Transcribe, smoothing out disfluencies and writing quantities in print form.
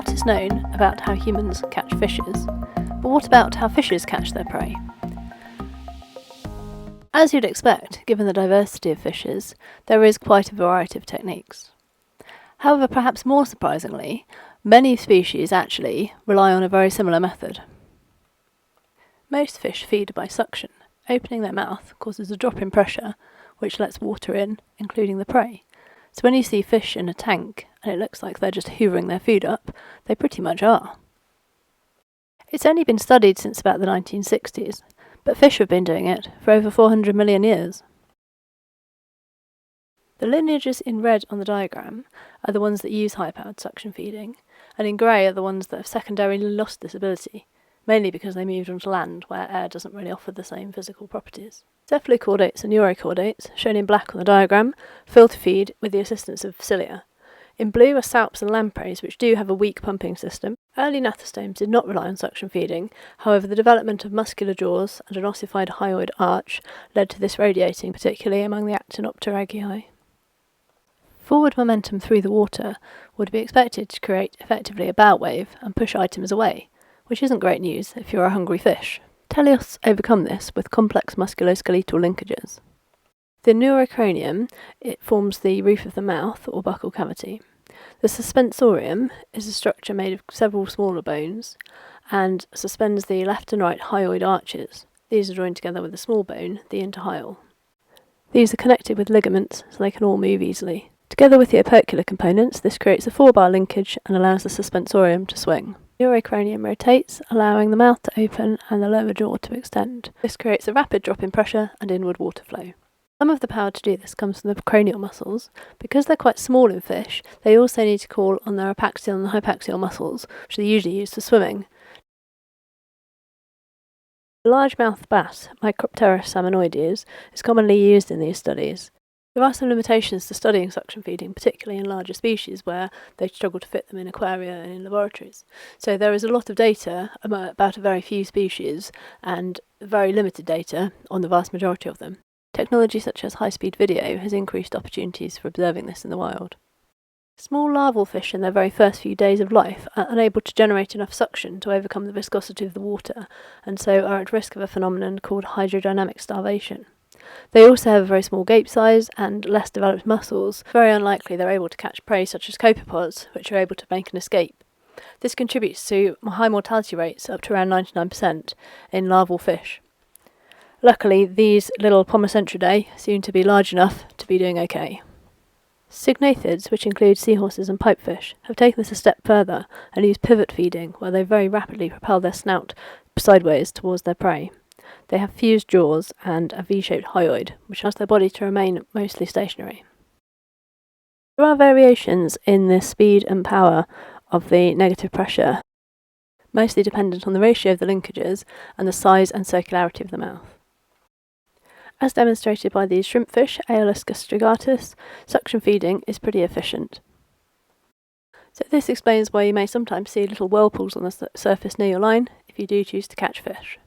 lot is known about how humans catch fishes, but what about how fishes catch their prey? As you'd expect, given the diversity of fishes, there is quite a variety of techniques. However, perhaps more surprisingly, many species actually rely on a very similar method. Most fish feed by suction. Opening their mouth causes a drop in pressure, which lets water in, including the prey. So when you see fish in a tank, and it looks like they're just hoovering their food up, they pretty much are. It's only been studied since about the 1960s, but fish have been doing it for over 400 million years. The lineages in red on the diagram are the ones that use high-powered suction feeding, and in grey are the ones that have secondarily lost this ability, mainly because they moved onto land where air doesn't really offer the same physical properties. Cephalochordates and neurochordates, shown in black on the diagram, filter feed with the assistance of cilia. In blue are salps and lampreys, which do have a weak pumping system. Early gnathostomes did not rely on suction feeding, however the development of muscular jaws and an ossified hyoid arch led to this radiating, particularly among the Actinopterygii. Forward momentum through the water would be expected to create effectively a bow wave and push items away, which isn't great news if you're a hungry fish. Teleosts overcome this with complex musculoskeletal linkages. The neurocranium, it forms the roof of the mouth or buccal cavity. The suspensorium is a structure made of several smaller bones and suspends the left and right hyoid arches. These are joined together with a small bone, the interhyal. These are connected with ligaments so they can all move easily. Together with the opercular components, this creates a 4-bar linkage and allows the suspensorium to swing. The neurocranium rotates, allowing the mouth to open and the lower jaw to extend. This creates a rapid drop in pressure and inward water flow. Some of the power to do this comes from the cranial muscles. Because they're quite small in fish, they also need to call on their apaxial and hypaxial muscles, which they usually use for swimming. The largemouth bass, Micropterus salmonoides, is commonly used in these studies. There are some limitations to studying suction feeding, particularly in larger species where they struggle to fit them in aquaria and in laboratories. So there is a lot of data about a very few species and very limited data on the vast majority of them. Technology such as high-speed video has increased opportunities for observing this in the wild. Small larval fish in their very first few days of life are unable to generate enough suction to overcome the viscosity of the water, and so are at risk of a phenomenon called hydrodynamic starvation. They also have a very small gape size and less developed muscles. Very unlikely they're able to catch prey such as copepods, which are able to make an escape. This contributes to high mortality rates up to around 99% in larval fish. Luckily, these little Pomacentridae seem to be large enough to be doing okay. Cygnathids, which include seahorses and pipefish, have taken this a step further and use pivot feeding, where they very rapidly propel their snout sideways towards their prey. They have fused jaws and a V-shaped hyoid, which allows their body to remain mostly stationary. There are variations in the speed and power of the negative pressure, mostly dependent on the ratio of the linkages and the size and circularity of the mouth. As demonstrated by these shrimpfish, Aeolus gastrigatus, suction feeding is pretty efficient. So this explains why you may sometimes see little whirlpools on the surface near your line if you do choose to catch fish.